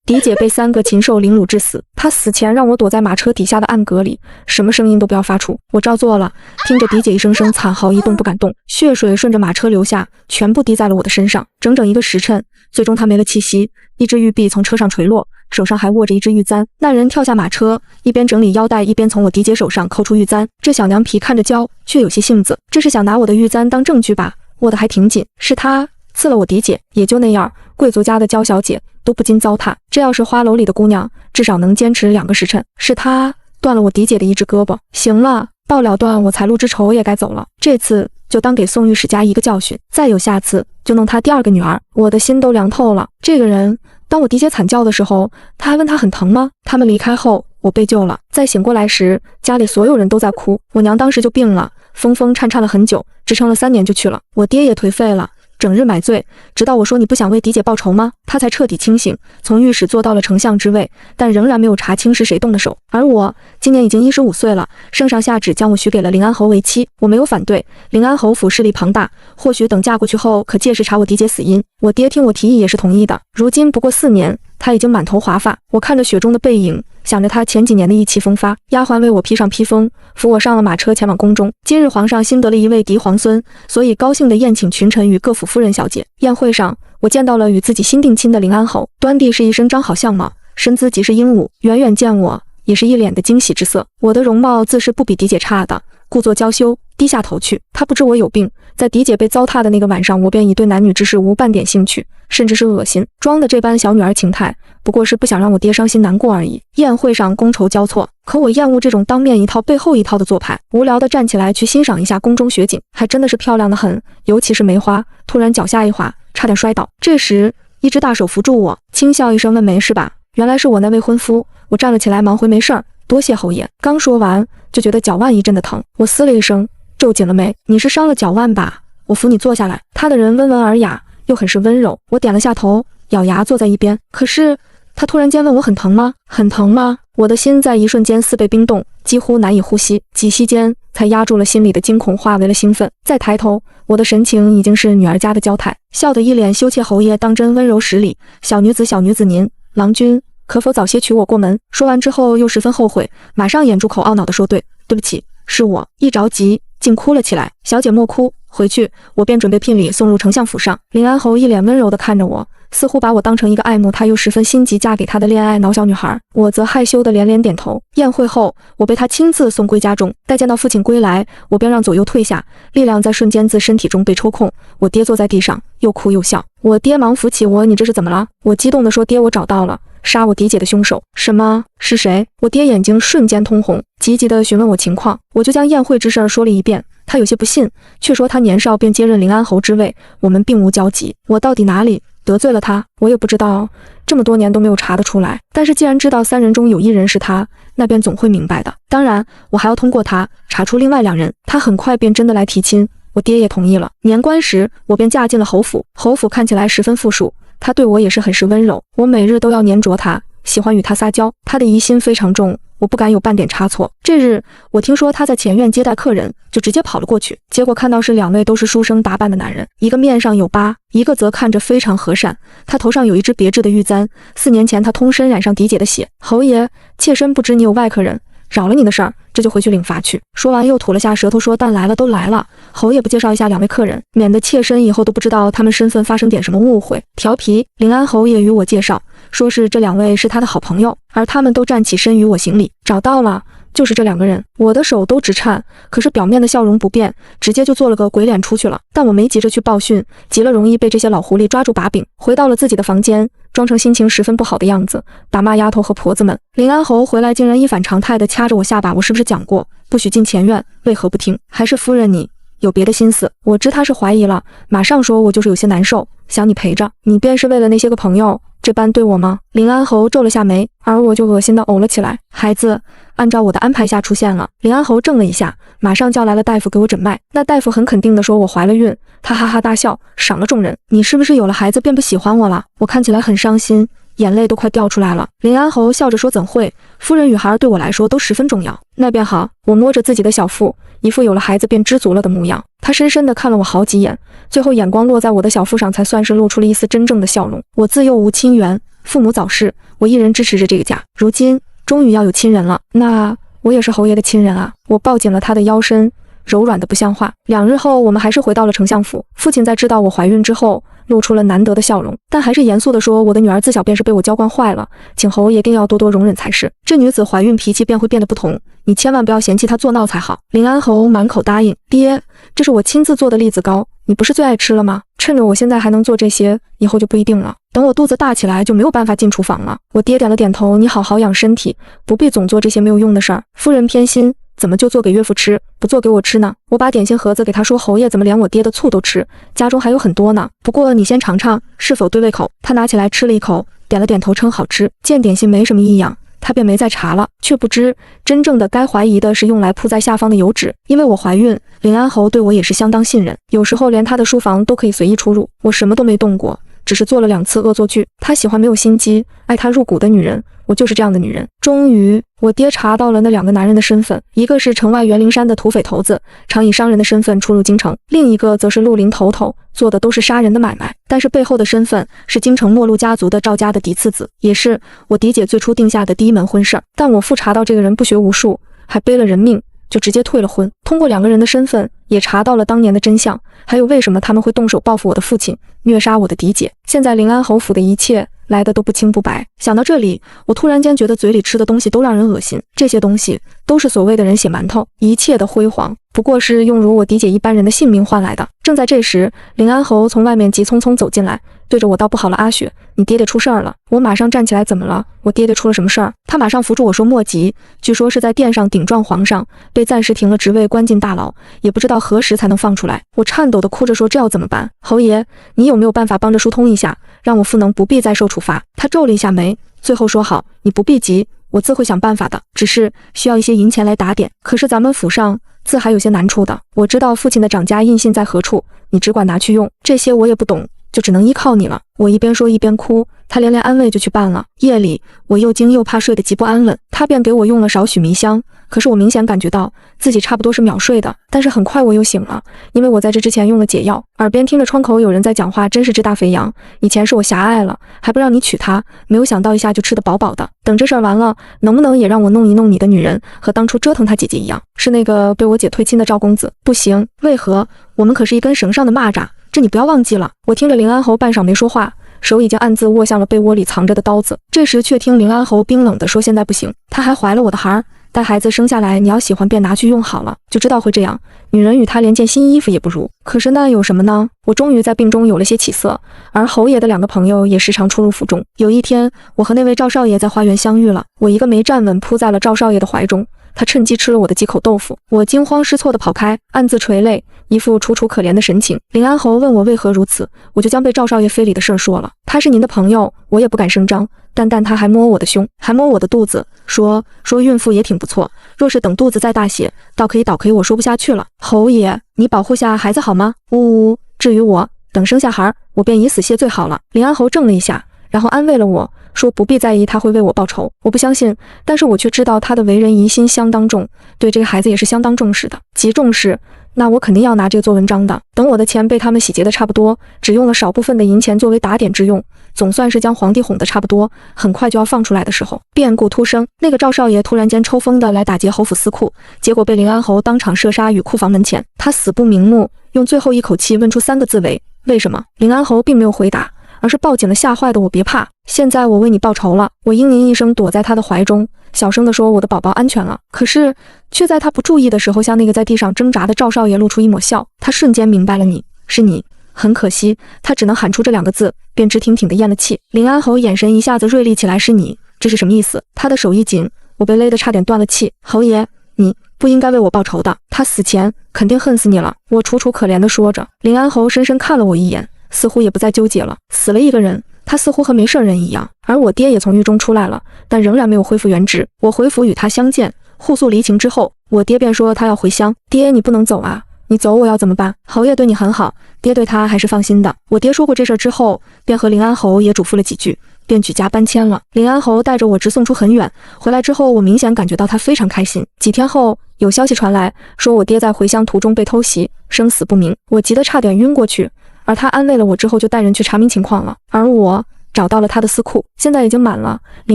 狄姐被3个禽兽凌辱致死，她死前让我躲在马车底下的暗格里，什么声音都不要发出。我照做了，听着狄姐一声声惨嚎，一动不敢动，血水顺着马车流下，全部滴在了我的身上。整整1个时辰，最终她没了气息，一只玉臂从车上垂落，手上还握着一只玉簪。那人跳下马车，一边整理腰带，一边从我狄姐手上抠出玉簪。这小娘皮看着娇，却有些性子，这是想拿我的玉簪当证据吧？握得还挺紧，是她刺了我狄姐，也就那样，贵族家的娇小姐都不禁糟蹋。这要是花楼里的姑娘，至少能坚持2个时辰。是她断了我狄姐的一只胳膊。行了，到了断我财路之仇也该走了，这次就当给宋御史家一个教训，再有下次就弄他第2个女儿。我的心都凉透了。这个人，当我狄姐惨叫的时候，他还问她很疼吗？他们离开后，我被救了。再醒过来时，家里所有人都在哭。我娘当时就病了，疯疯颤颤了很久，支撑了3年就去了。我爹也颓废了，整日买醉，直到我说你不想为狄姐报仇吗？他才彻底清醒，从御史做到了丞相之位，但仍然没有查清是谁动的手。而我今年已经15岁了，圣上下旨将我许给了临安侯为妻，我没有反对。临安侯府势力庞大，或许等嫁过去后，可届时查我狄姐死因。我爹听我提议也是同意的。如今不过4年，他已经满头华发，我看着雪中的背影，想着他前几年的意气风发。丫鬟为我披上披风，扶我上了马车，前往宫中。今日皇上新得了一位嫡皇孙，所以高兴地宴请群臣与各府夫人小姐。宴会上，我见到了与自己新定亲的临安侯，端地是一身张好相貌，身姿极是英武，远远见我也是一脸的惊喜之色。我的容貌自是不比狄姐差的，故作娇羞，低下头去。他不知我有病，在狄姐被糟蹋的那个晚上，我便已对男女之事无半点兴趣，甚至是恶心，装的这般小女儿情态，不过是不想让我爹伤心难过而已。宴会上觥筹交错，可我厌恶这种当面一套背后一套的做派，无聊的站起来去欣赏一下宫中雪景，还真的是漂亮的很，尤其是梅花。突然脚下一滑，差点摔倒。这时一只大手扶住我，轻笑一声问没事吧？原来是我那未婚夫。我站了起来，忙回没事儿，多谢侯爷。刚说完，就觉得脚腕一阵的疼，我嘶了一声，皱紧了眉。你是伤了脚腕吧？我扶你坐下来。他的人温文尔雅，又很是温柔。我点了下头，咬牙坐在一边。可是他突然间问我很疼吗？很疼吗？我的心在一瞬间似被冰冻，几乎难以呼吸，几息间才压住了心里的惊恐，化为了兴奋。再抬头，我的神情已经是女儿家的娇态，笑得一脸羞怯。侯爷当真温柔十里，小女子您，郎君可否早些娶我过门？说完之后又十分后悔，马上掩住口，懊恼地说对不起，是我。一着急竟哭了起来。小姐莫哭，回去。我便准备聘礼送入丞相府上。临安侯一脸温柔地看着我，似乎把我当成一个爱慕他又十分心急嫁给他的恋爱脑小女孩。我则害羞地连连点头。宴会后，我被他亲自送归家中。待见到父亲归来，我便让左右退下，力量在瞬间自身体中被抽空。我爹坐在地上，又哭又笑。我爹忙扶起我，你这是怎么了？我激动地说，爹，我找到了杀我狄姐的凶手。什么？是谁？我爹眼睛瞬间通红，急急地询问我情况。我就将宴会之事说了一遍。他有些不信，却说他年少便接任临安侯之位，我们并无交集。我到底哪里得罪了他？我也不知道，这么多年都没有查得出来。但是既然知道3人中有1人是他，那便总会明白的。当然，我还要通过他查出另外2人。他很快便真的来提亲，我爹也同意了。年关时，我便嫁进了侯府。侯府看起来十分富庶，他对我也是很是温柔，我每日都要黏着他，喜欢与他撒娇。他的疑心非常重，我不敢有半点差错。这日我听说他在前院接待客人，就直接跑了过去，结果看到是2位都是书生打扮的男人，一个面上有疤，一个则看着非常和善。他头上有一只别致的玉簪，4年前他通身染上狄姐的血。侯爷，妾身不知你有外客人，扰了你的事儿，这就回去领罚去。说完又吐了下舌头说，但来了都来了，侯爷不介绍一下2位客人，免得妾身以后都不知道他们身份发生点什么误会。调皮，临安侯爷与我介绍，说是这2位是他的好朋友，而他们都站起身与我行礼。找到了，就是这2个人。我的手都直颤，可是表面的笑容不变，直接就做了个鬼脸出去了。但我没急着去报讯，急了容易被这些老狐狸抓住把柄。回到了自己的房间，装成心情十分不好的样子，打骂丫头和婆子们。临安侯回来竟然一反常态地掐着我下巴，我是不是讲过不许进前院，为何不听？还是夫人你有别的心思？我知他是怀疑了，马上说我就是有些难受，想你陪着。你便是为了那些个朋友这般对我吗？临安侯皱了下眉，而我就恶心地呕了起来。孩子按照我的安排下出现了。临安侯怔了一下，马上叫来了大夫给我诊脉。那大夫很肯定地说我怀了孕。他哈哈大笑，赏了众人。你是不是有了孩子便不喜欢我了？我看起来很伤心，眼泪都快掉出来了。临安侯笑着说，怎会，夫人与孩儿对我来说都十分重要。那便好。我摸着自己的小腹，一副有了孩子便知足了的模样。他深深地看了我好几眼，最后眼光落在我的小腹上，才算是露出了一丝真正的笑容。我自幼无亲缘，父母早逝，我一人支持着这个家，如今终于要有亲人了，那我也是侯爷的亲人啊。我抱紧了他的腰身，柔软的不像话。2日后，我们还是回到了丞相府。父亲在知道我怀孕之后，露出了难得的笑容，但还是严肃地说：“我的女儿自小便是被我娇惯坏了，请侯爷定要多多容忍才是。这女子怀孕脾气便会变得不同，你千万不要嫌弃她作闹才好。”林安侯满口答应：“爹，这是我亲自做的栗子糕，你不是最爱吃了吗？趁着我现在还能做这些，以后就不一定了。等我肚子大起来，就没有办法进厨房了。”我爹点了点头：“你好好养身体，不必总做这些没有用的事儿。夫人偏心。”怎么就做给岳父吃，不做给我吃呢？我把点心盒子给他说，侯爷怎么连我爹的醋都吃？家中还有很多呢。不过你先尝尝，是否对胃口？他拿起来吃了一口，点了点头，称好吃。见点心没什么异样，他便没再查了。却不知真正的该怀疑的是用来铺在下方的油纸。因为我怀孕，林安侯对我也是相当信任，有时候连他的书房都可以随意出入。我什么都没动过，只是做了2次恶作剧。他喜欢没有心机、爱他入骨的女人，我就是这样的女人。终于，我爹查到了那2个男人的身份，一个是城外园陵山的土匪头子，常以商人的身份出入京城；另一个则是绿林头头，做的都是杀人的买卖，但是背后的身份是京城末路家族的赵家的嫡次子，也是我嫡姐最初定下的第一门婚事儿。但我复查到这个人不学无术，还背了人命，就直接退了婚。通过2个人的身份，也查到了当年的真相，还有为什么他们会动手报复我的父亲，虐杀我的嫡姐。现在临安侯府的一切来得都不清不白。想到这里，我突然间觉得嘴里吃的东西都让人恶心，这些东西都是所谓的人血馒头，一切的辉煌不过是用如我嫡姐一般人的性命换来的。正在这时，临安侯从外面急匆匆走进来，对着我道：“不好了，阿雪，你爹爹出事儿了。”我马上站起来：“怎么了？我爹爹出了什么事儿？”他马上扶住我说：“莫急，据说是在殿上顶撞皇上，被暂时停了职位，关进大牢，也不知道何时才能放出来。”我颤抖地哭着说：“这要怎么办？侯爷，你有没有办法帮着疏通一下，让我父能不必再受处罚？”他皱了一下眉，最后说：“好，你不必急，我自会想办法的，只是需要一些银钱来打点。可是咱们府上自还有些难处的，我知道父亲的掌家印信在何处，你只管拿去用，这些我也不懂，就只能依靠你了。”我一边说一边哭，他连连安慰就去办了。夜里我又惊又怕，睡得极不安稳，他便给我用了少许迷香，可是我明显感觉到自己差不多是秒睡的，但是很快我又醒了，因为我在这之前用了解药。耳边听着窗口有人在讲话，真是只大肥羊，以前是我狭隘了，还不让你娶她，没有想到一下就吃得饱饱的。等这事儿完了，能不能也让我弄一弄你的女人，和当初折腾她姐姐一样，是那个被我姐推亲的赵公子？不行，为何？我们可是一根绳上的蚂蚱，这你不要忘记了。我听着临安侯半晌没说话，手已经暗自握向了被窝里藏着的刀子。这时却听临安侯冰冷地说：“现在不行，她还怀了我的孩儿，待孩子生下来，你要喜欢便拿去用好了，就知道会这样。女人与他连件新衣服也不如。可是那有什么呢？我终于在病中有了些起色，而侯爷的2个朋友也时常出入府中。有一天，我和那位赵少爷在花园相遇了，我一个没站稳，扑在了赵少爷的怀中。他趁机吃了我的几口豆腐，我惊慌失措地跑开，暗自垂泪，一副楚楚可怜的神情。临安侯问我为何如此，我就将被赵少爷非礼的事儿说了。他是您的朋友，我也不敢声张，但他还摸我的胸，还摸我的肚子，说孕妇也挺不错，若是等肚子再大些，倒可以。我说不下去了。侯爷，你保护下孩子好吗？呜呜，至于我，等生下孩，我便以死谢罪好了。临安侯怔了一下，然后安慰了我，说不必在意，他会为我报仇。我不相信，但是我却知道他的为人疑心相当重，对这个孩子也是相当重视的，极重视。那我肯定要拿这个做文章的。等我的钱被他们洗劫的差不多，只用了少部分的银钱作为打点之用，总算是将皇帝哄得差不多，很快就要放出来的时候，变故突生。那个赵少爷突然间抽风的来打劫侯府司库，结果被临安侯当场射杀于库房门前。他死不瞑目，用最后一口气问出3个字为什么？临安侯并没有回答，而是抱紧了吓坏的我。别怕，现在我为你报仇了。我嘤咛一声，躲在他的怀中，小声地说：“我的宝宝安全了。”可是却在他不注意的时候，向那个在地上挣扎的赵少爷露出一抹笑。他瞬间明白了，是你。很可惜，他只能喊出这2个字，便直挺挺地咽了气。临安侯眼神一下子锐利起来：“是你，这是什么意思？”他的手一紧，我被勒得差点断了气。侯爷，你不应该为我报仇的，他死前肯定恨死你了。我楚楚可怜地说着。临安侯深深看了我一眼，似乎也不再纠结了。死了一个人，他似乎和没事人一样。而我爹也从狱中出来了，但仍然没有恢复原职。我回府与他相见，互诉离情之后，我爹便说他要回乡。爹，你不能走啊，你走我要怎么办？侯爷对你很好，爹对他还是放心的。我爹说过这事之后，便和临安侯也嘱咐了几句，便举家搬迁了。临安侯带着我直送出很远，回来之后我明显感觉到他非常开心。几天后，有消息传来，说我爹在回乡途中被偷袭，生死不明。我急得差点晕过去，而他安慰了我之后，就带人去查明情况了。而我找到了他的私库，现在已经满了，里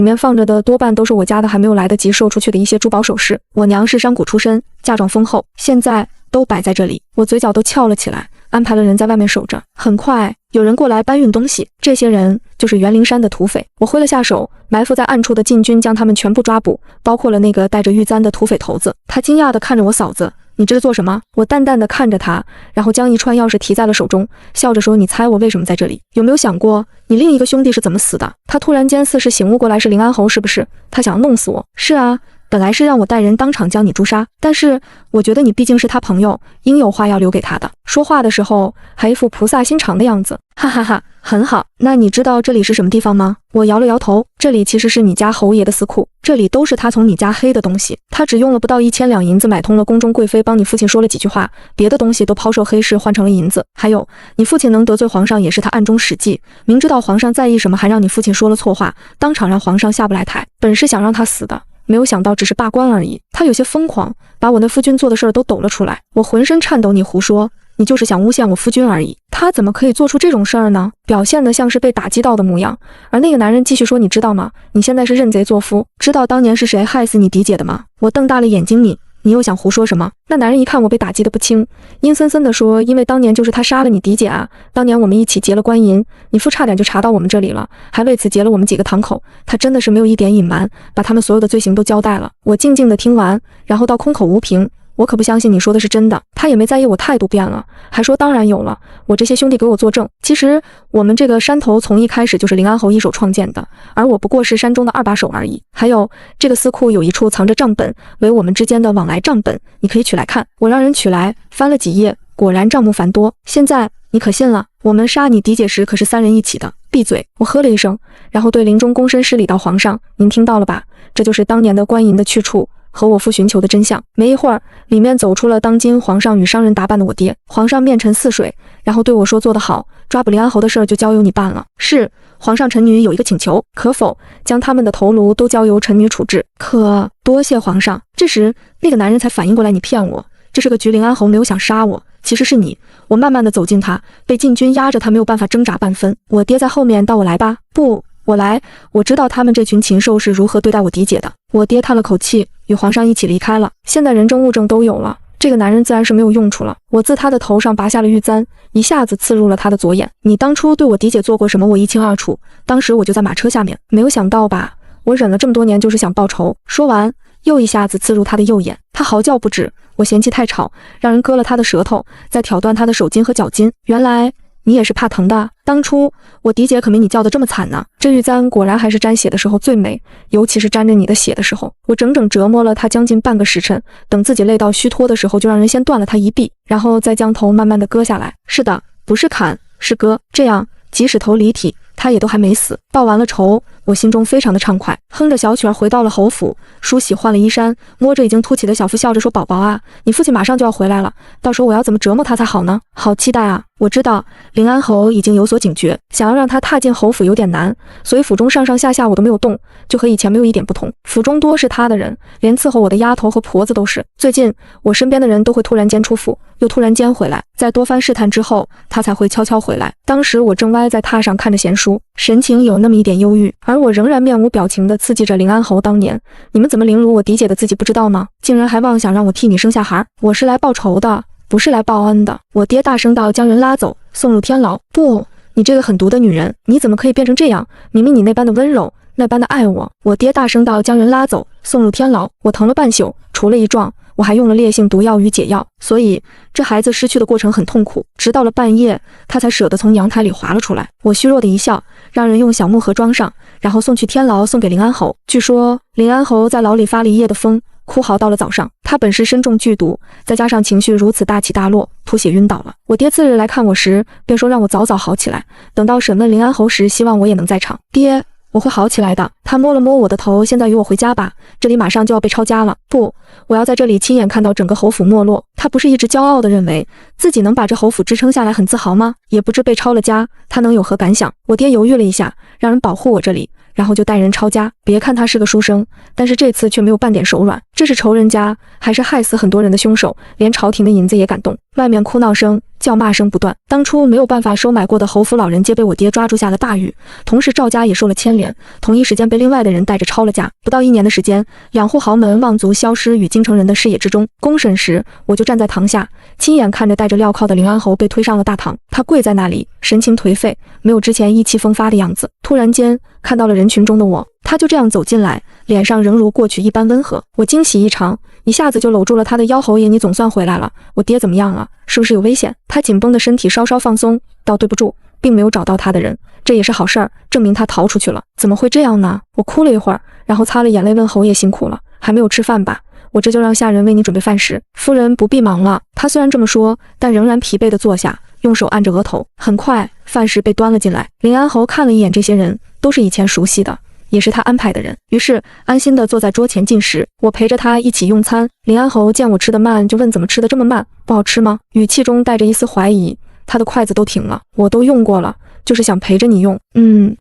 面放着的多半都是我家的还没有来得及售出去的一些珠宝首饰。我娘是商贾出身，嫁妆丰厚，现在都摆在这里，我嘴角都翘了起来，安排了人在外面守着。很快有人过来搬运东西，这些人就是袁灵山的土匪。我挥了下手，埋伏在暗处的禁军将他们全部抓捕，包括了那个带着玉簪的土匪头子。他惊讶地看着我嫂子，你这是做什么？我淡淡地看着他，然后将一串钥匙提在了手中，笑着说，你猜我为什么在这里？有没有想过你另一个兄弟是怎么死的？他突然间似是醒悟过来，是林安侯是不是？他想要弄死我。是啊，本来是让我带人当场将你诛杀，但是我觉得你毕竟是他朋友，应有话要留给他的。说话的时候还一副菩萨心肠的样子，哈哈哈，很好。那你知道这里是什么地方吗？我摇了摇头，这里其实是你家侯爷的私库，这里都是他从你家黑的东西。他只用了不到1000两银子买通了宫中贵妃，帮你父亲说了几句话，别的东西都抛售黑市换成了银子。还有你父亲能得罪皇上也是他暗中使计，明知道皇上在意什么，还让你父亲说了错话，当场让皇上下不来台，本是想让他死的，没有想到只是罢官而已。他有些疯狂，把我那夫君做的事儿都抖了出来。我浑身颤抖，你胡说，你就是想诬陷我夫君而已。他怎么可以做出这种事儿呢？表现得像是被打击到的模样。而那个男人继续说，你知道吗？你现在是认贼作夫，知道当年是谁害死你嫡姐的吗？我瞪大了眼睛，你又想胡说什么？那男人一看我被打击得不轻，阴森森地说，因为当年就是他杀了你嫡姐啊，当年我们一起劫了官银，你父差点就查到我们这里了，还为此劫了我们几个堂口。他真的是没有一点隐瞒，把他们所有的罪行都交代了。我静静地听完，然后到空口无凭。我可不相信你说的是真的。他也没在意我态度变了，还说当然有了，我这些兄弟给我作证。其实我们这个山头从一开始就是林安侯一手创建的，而我不过是山中的2把手而已。还有这个私库有一处藏着账本，为我们之间的往来账本，你可以取来看。我让人取来，翻了几页，果然账目繁多。现在你可信了？我们杀你嫡姐时可是3人一起的。闭嘴！我喝了一声，然后对临终躬身施礼到皇上，您听到了吧？这就是当年的官银的去处和我父寻求的真相。没一会儿，里面走出了当今皇上与商人打扮的我爹。皇上面沉似水，然后对我说，做得好，抓捕林安侯的事儿就交由你办了。是，皇上，臣女有一个请求，可否将他们的头颅都交由臣女处置？可多谢皇上。这时那个男人才反应过来，你骗我，这是个局，林安侯没有想杀我，其实是你。我慢慢的走近他，被禁军压着，他没有办法挣扎半分。我爹在后面，到我来吧。不，我来，我知道他们这群禽兽是如何对待我嫡姐的。我爹叹了口气，与皇上一起离开了。现在人证物证都有了，这个男人自然是没有用处了。我自他的头上拔下了玉簪，一下子刺入了他的左眼。你当初对我嫡姐做过什么，我一清二楚。当时我就在马车下面，没有想到吧？我忍了这么多年，就是想报仇。说完，又一下子刺入他的右眼。他嚎叫不止，我嫌弃太吵，让人割了他的舌头，再挑断他的手筋和脚筋。原来你也是怕疼的。当初我嫡姐可没你叫的这么惨呢。这玉簪果然还是沾血的时候最美，尤其是沾着你的血的时候。我整整折磨了他将近半个时辰，等自己累到虚脱的时候，就让人先断了他一臂，然后再将头慢慢的割下来。是的，不是砍，是割。这样即使头离体，他也都还没死。报完了仇，我心中非常的畅快，哼着小曲儿回到了侯府，梳洗换了衣衫，摸着已经凸起的小腹，笑着说，宝宝啊，你父亲马上就要回来了，到时候我要怎么折磨他才好呢？好期待啊。我知道林安侯已经有所警觉，想要让他踏进侯府有点难，所以府中上上下下我都没有动，就和以前没有一点不同。府中多是他的人，连伺候我的丫头和婆子都是。最近我身边的人都会突然间出府，又突然间回来，在多番试探之后，他才会悄悄回来。当时我正歪在榻上看着闲书，神情有那么一点忧郁，而我仍然面无表情地刺激着林安侯当年，你们怎么凌辱我嫡姐的，自己不知道吗？竟然还妄想让我替你生下孩，我是来报仇的，不是来报恩的。我爹大声道，将人拉走，送入天牢。不，你这个狠毒的女人，你怎么可以变成这样？明明你那般的温柔，那般的爱我。我爹大声道，将人拉走，送入天牢。我疼了半宿，除了一撞，我还用了烈性毒药与解药，所以这孩子失去的过程很痛苦。直到了半夜，他才舍得从阳台里滑了出来。我虚弱的一笑，让人用小木盒装上，然后送去天牢，送给林安侯。据说林安侯在牢里发了一夜的疯，哭嚎到了早上。他本是身中剧毒，再加上情绪如此大起大落，吐血晕倒了。我爹次日来看我时，便说让我早早好起来，等到审问林安侯时，希望我也能在场。爹，我会好起来的。他摸了摸我的头，现在与我回家吧，这里马上就要被抄家了。不，我要在这里亲眼看到整个侯府没落。他不是一直骄傲地认为自己能把这侯府支撑下来，很自豪吗？也不知被抄了家，他能有何感想？我爹犹豫了一下，让人保护我这里，然后就带人抄家。别看他是个书生，但是这次却没有半点手软。这是仇人家，还是害死很多人的凶手？连朝廷的银子也敢动？外面哭闹声、叫骂声不断。当初没有办法收买过的侯府老人皆被我爹抓住下了大狱，同时赵家也受了牵连，同一时间被另外的人带着抄了家。不到1年的时间，2户豪门望族消失于京城人的视野之中。公审时，我就站在堂下，亲眼看着带着镣铐的林安侯被推上了大堂。他跪在那里，神情颓废，没有之前意气风发的样子。突然间看到了人群中的我，他就这样走进来，脸上仍如过去一般温和。我惊喜异常，一下子就搂住了他的腰。侯爷，你总算回来了，我爹怎么样了？是不是有危险？他紧绷的身体稍稍放松，道对不住，并没有找到他的人，这也是好事儿，证明他逃出去了。怎么会这样呢？我哭了一会儿，然后擦了眼泪问侯爷辛苦了，还没有吃饭吧？我这就让下人为你准备饭食。夫人不必忙了。他虽然这么说，但仍然疲惫地坐下，用手按着额头。很快饭食被端了进来，林安侯看了一眼这些人，都是以前熟悉的，也是他安排的人，于是安心地坐在桌前进食。我陪着他一起用餐。林安侯见我吃得慢，就问怎么吃得这么慢，不好吃吗？语气中带着一丝怀疑。他的筷子都停了，我都用过了，就是想陪着你用。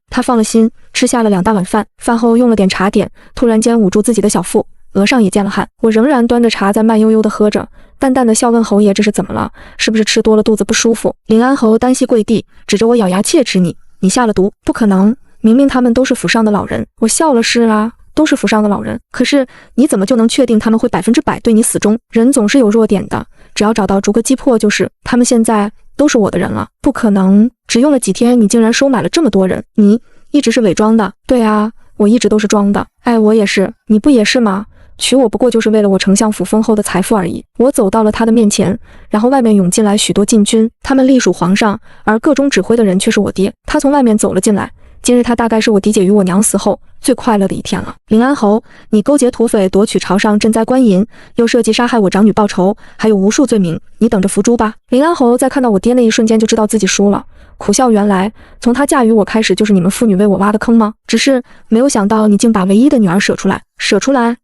他放了心，吃下了2大碗饭。饭后用了点茶点，突然间捂住自己的小腹，额上也见了汗。我仍然端着茶在慢悠悠地喝着，淡淡的笑问侯爷这是怎么了？是不是吃多了肚子不舒服？林安侯单膝跪地，指着我咬牙切齿，你下了毒？不可能，明明他们都是府上的老人。我笑了，是啊，都是府上的老人，可是你怎么就能确定他们会100%对你死忠？人总是有弱点的，只要找到逐个击破就是。他们现在都是我的人了。不可能，只用了几天你竟然收买了这么多人，你一直是伪装的。对啊，我一直都是装的。哎，我也是，你不也是吗？娶我不过就是为了我丞相府丰厚的财富而已。我走到了他的面前，然后外面涌进来许多禁军，他们隶属皇上，而个中指挥的人却是我爹。他从外面走了进来，今日他大概是我嫡姐与我娘死后最快乐的一天了。林安侯，你勾结土匪夺取朝上赈灾官银，又设计杀害我长女报仇，还有无数罪名，你等着伏诛吧。林安侯在看到我爹那一瞬间就知道自己输了，苦笑，原来从他嫁与我开始就是你们父女为我挖的坑吗？只是没有想到你竟把唯一的女儿舍出来。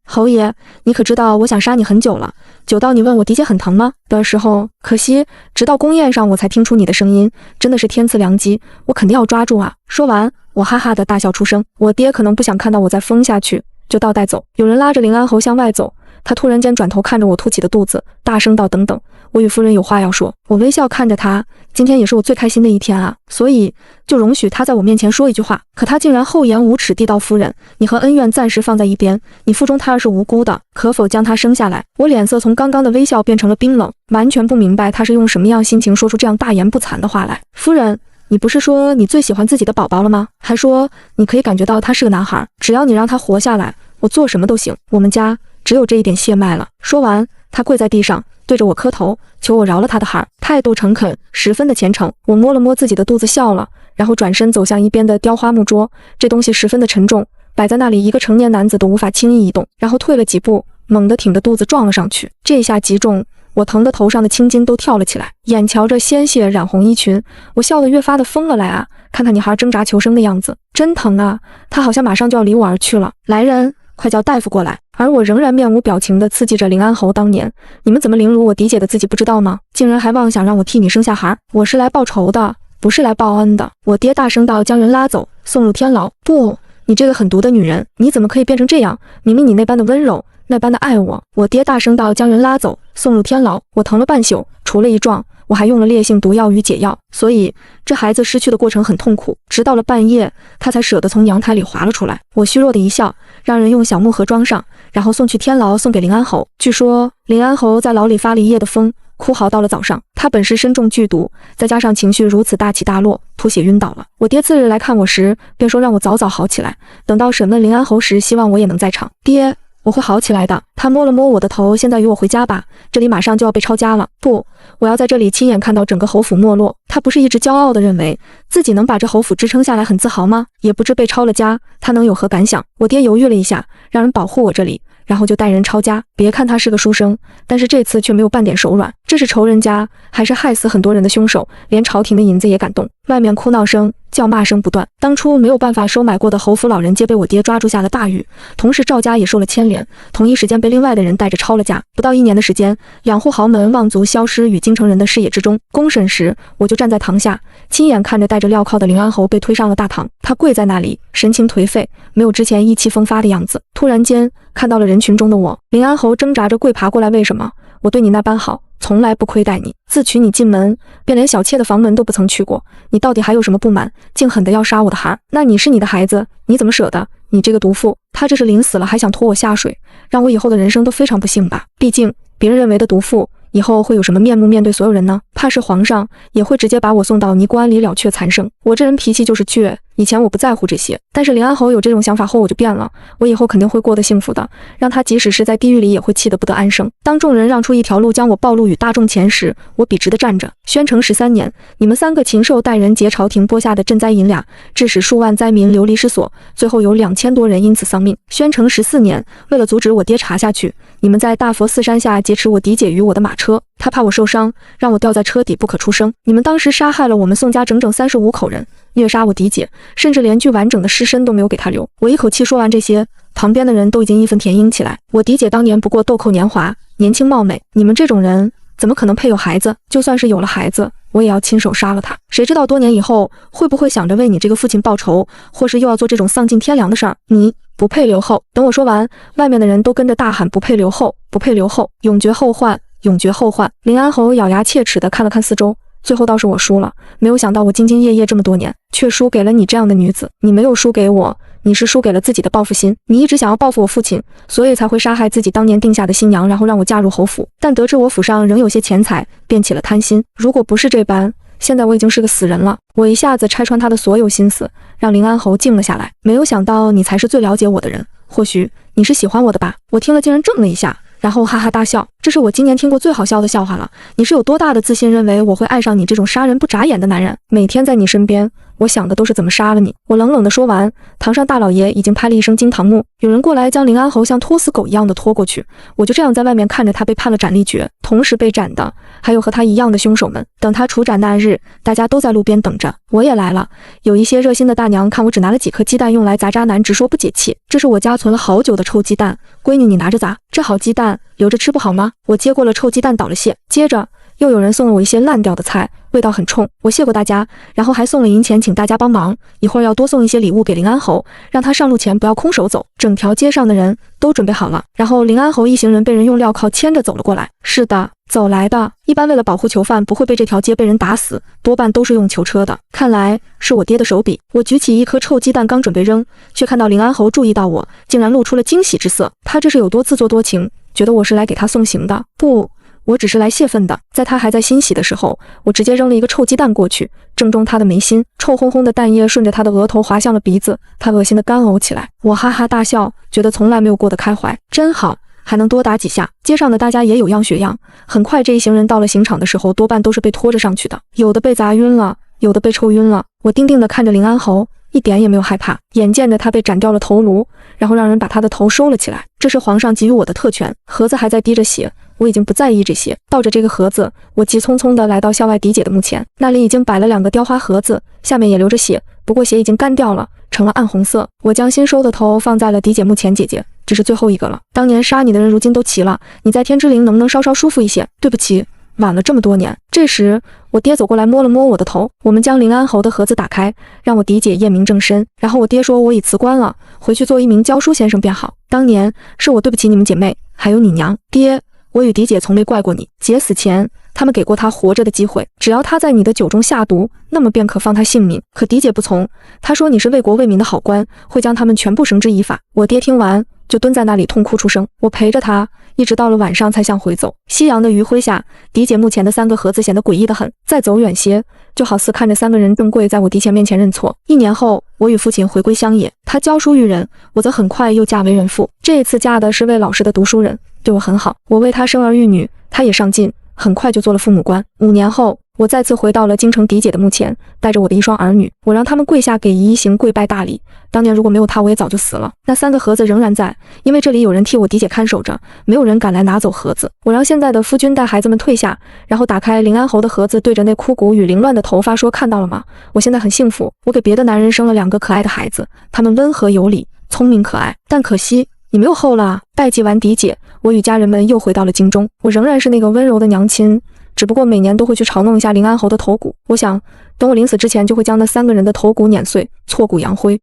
侯爷，你可知道我想杀你很久了，久到你问我嫡姐很疼吗的时候，可惜直到宫宴上我才听出你的声音，真的是天赐良机，我肯定要抓住啊。说完我哈哈的大笑出声。我爹可能不想看到我再疯下去，就倒带走。有人拉着林安侯向外走，他突然间转头看着我凸起的肚子，大声道：等等，我与夫人有话要说。我微笑看着他，今天也是我最开心的一天啊，所以就容许他在我面前说一句话。可他竟然厚颜无耻地道：夫人，你和恩怨暂时放在一边，你腹中胎儿是无辜的，可否将他生下来？我脸色从刚刚的微笑变成了冰冷，完全不明白他是用什么样心情说出这样大言不惭的话来。夫人，你不是说你最喜欢自己的宝宝了吗？还说你可以感觉到他是个男孩，只要你让他活下来，我做什么都行。我们家只有这一点血脉了。说完，他跪在地上，对着我磕头，求我饶了他的孩儿，态度诚恳，十分的虔诚。我摸了摸自己的肚子，笑了，然后转身走向一边的雕花木桌，这东西十分的沉重，摆在那里一个成年男子都无法轻易移动。然后退了几步，猛地挺着肚子撞了上去，这下极重，我疼得头上的青筋都跳了起来，眼瞧着鲜血染红衣裙，我笑得越发的疯了来啊！看看你还挣扎求生的样子，真疼啊！他好像马上就要离我而去了。来人，快叫大夫过来！而我仍然面无表情地刺激着林安侯，当年你们怎么凌辱我嫡姐的，自己不知道吗？竟然还妄想让我替你生下孩，我是来报仇的，不是来报恩的。我爹大声道，将人拉走，送入天牢。不，你这个狠毒的女人，你怎么可以变成这样？明明你那般的温柔，那般的爱我。我爹大声道，将人拉走，送入天牢。我疼了半宿，除了一撞，我还用了烈性毒药与解药，所以这孩子失去的过程很痛苦，直到了半夜，他才舍得从娘胎里滑了出来。我虚弱的一笑，让人用小木盒装上，然后送去天牢，送给林安侯。据说林安侯在牢里发了一夜的疯，哭嚎到了早上。他本是身中剧毒，再加上情绪如此大起大落，吐血晕倒了。我爹次日来看我时，便说让我早早好起来，等到审问林安侯时，希望我也能在场。爹，我会好起来的。他摸了摸我的头，现在与我回家吧，这里马上就要被抄家了。不，我要在这里亲眼看到整个侯府没落。他不是一直骄傲地认为自己能把这侯府支撑下来，很自豪吗？也不知被抄了家，他能有何感想？我爹犹豫了一下，让人保护我这里，然后就带人抄家。别看他是个书生，但是这次却没有半点手软。这是仇人家，还是害死很多人的凶手？连朝廷的银子也敢动？外面哭闹声、叫骂声不断。当初没有办法收买过的侯府老人皆被我爹抓住下了大狱，同时赵家也受了牵连，同一时间被被另外的人带着抄了家。不到1年的时间，2户豪门望族消失于京城人的视野之中。公审时，我就站在堂下，亲眼看着带着镣铐的林安侯被推上了大堂。他跪在那里，神情颓废，没有之前意气风发的样子。突然间，看到了人群中的我，林安侯挣扎着跪爬过来。为什么？我对你那般好，从来不亏待你。自娶你进门，便连小妾的房门都不曾去过。你到底还有什么不满？竟狠地要杀我的孩？那你是你的孩子，你怎么舍得？你这个毒妇！他这是临死了还想拖我下水，让我以后的人生都非常不幸吧？毕竟别人认为的毒妇，以后会有什么面目面对所有人呢？怕是皇上也会直接把我送到尼姑庵里了却残生。我这人脾气就是倔，以前我不在乎这些，但是林安侯有这种想法后我就变了。我以后肯定会过得幸福的，让他即使是在地狱里也会气得不得安生。当众人让出一条路将我暴露于大众前时，我笔直地站着。宣城13年，你们3个禽兽待人劫朝廷拨下的赈灾银两，致使数万灾民流离失所，最后有2000多人因此丧命。宣城14年，为了阻止我爹查下去，你们在大佛寺山下劫持我嫡姐与我的马车，他怕我受伤，让我吊在车底不可出声。你们当时杀害了我们宋家整整35口人，虐杀我嫡姐，甚至连具完整的尸身都没有给他留。我一口气说完这些，旁边的人都已经义愤填膺起来。我嫡姐当年不过豆蔻年华，年轻貌美，你们这种人怎么可能配有孩子？就算是有了孩子，我也要亲手杀了他。谁知道多年以后会不会想着为你这个父亲报仇，或是又要做这种丧尽天良的事儿？你不配留后。等我说完，外面的人都跟着大喊不配留后，不配留后，永绝后患，永绝后患。林安侯咬牙切齿地看了看四周，最后倒是我输了。没有想到我兢兢业业这么多年，却输给了你这样的女子。你没有输给我，你是输给了自己的报复心。你一直想要报复我父亲，所以才会杀害自己当年定下的新娘，然后让我嫁入侯府。但得知我府上仍有些钱财，便起了贪心。如果不是这般，现在我已经是个死人了。我一下子拆穿他的所有心思，让林安侯静了下来。没有想到你才是最了解我的人，或许你是喜欢我的吧？我听了竟然怔了一下，然后哈哈大笑。这是我今年听过最好笑的笑话了。你是有多大的自信，认为我会爱上你这种杀人不眨眼的男人？每天在你身边，我想的都是怎么杀了你。我冷冷地说完，堂上大老爷已经拍了一声惊堂木，有人过来将林安侯像拖死狗一样的拖过去。我就这样在外面看着他被判了斩立决，同时被斩的还有和他一样的凶手们。等他处斩那日，大家都在路边等着。我也来了，有一些热心的大娘看我只拿了几颗鸡蛋用来砸渣男，直说不解气。这是我家存了好久的臭鸡蛋，闺女你拿着砸，这好鸡蛋留着吃不好吗？我接过了臭鸡蛋倒了谢，接着又有人送了我一些烂掉的菜，味道很冲。我谢过大家，然后还送了银钱请大家帮忙，一会儿要多送一些礼物给林安侯，让他上路前不要空手走。整条街上的人都准备好了，然后林安侯一行人被人用镣铐牵着走了过来。是的，走来的。一般为了保护囚犯不会被这条街被人打死，多半都是用囚车的。看来是我爹的手笔。我举起一颗臭鸡蛋刚准备扔，却看到林安侯注意到我，竟然露出了惊喜之色。他这是有多自作多情，觉得我是来给他送行的？不，我只是来泄愤的。在他还在欣喜的时候，我直接扔了一个臭鸡蛋过去，正中他的眉心。臭烘烘的蛋液顺着他的额头滑向了鼻子，他恶心的干呕起来。我哈哈大笑，觉得从来没有过得开怀，真好，还能多打几下。街上的大家也有样学样。很快这一行人到了刑场的时候，多半都是被拖着上去的，有的被砸晕了，有的被抽晕了。我定定地看着林安侯，一点也没有害怕。眼见着他被斩掉了头颅，然后让人把他的头收了起来，这是皇上给予我的特权。盒子还在滴着血，我已经不在意这些。抱着这个盒子，我急匆匆地来到校外嫡姐的墓前，那里已经摆了2个雕花盒子，下面也流着血，不过血已经干掉了，成了暗红色。我将新收的头放在了嫡姐墓前，姐姐，这是最后一个了。当年杀你的人如今都齐了，你在天之灵能不能稍稍舒服一些？对不起，晚了这么多年。这时我爹走过来摸了摸我的头，我们将林安侯的盒子打开，让我嫡姐验明正身。然后我爹说我已辞官了，回去做一名教书先生便好。当年是我对不起你们姐妹，还有你娘。爹，我与嫡姐从没怪过你。姐死前，他们给过她活着的机会，只要她在你的酒中下毒，那么便可放她性命。可嫡姐不从，她说你是为国为民的好官，会将他们全部绳之以法。我爹听完就蹲在那里痛哭出声。我陪着他，一直到了晚上才向回走。夕阳的余晖下，嫡姐墓前的3个盒子显得诡异得很。再走远些，就好似看着3个人正跪在我嫡前面前认错。1年后，我与父亲回归乡野，他教书育人，我则很快又嫁为人妇。这一次嫁的是位老实的读书人，对我很好。我为他生儿育女，他也上进，很快就做了父母官。5年后，我再次回到了京城嫡姐的墓前，带着我的一双儿女，我让他们跪下给姨行跪拜大礼。当年如果没有他，我也早就死了。那3个盒子仍然在，因为这里有人替我嫡姐看守着，没有人敢来拿走盒子。我让现在的夫君带孩子们退下，然后打开林安侯的盒子，对着那枯骨与凌乱的头发说：看到了吗？我现在很幸福，我给别的男人生了2个可爱的孩子，他们温和有礼，聪明可爱，但可惜你没有后了。拜祭完嫡姐，我与家人们又回到了京中。我仍然是那个温柔的娘亲，只不过每年都会去嘲弄一下临安侯的头骨。我想，等我临死之前，就会将那3个人的头骨碾碎，挫骨扬灰。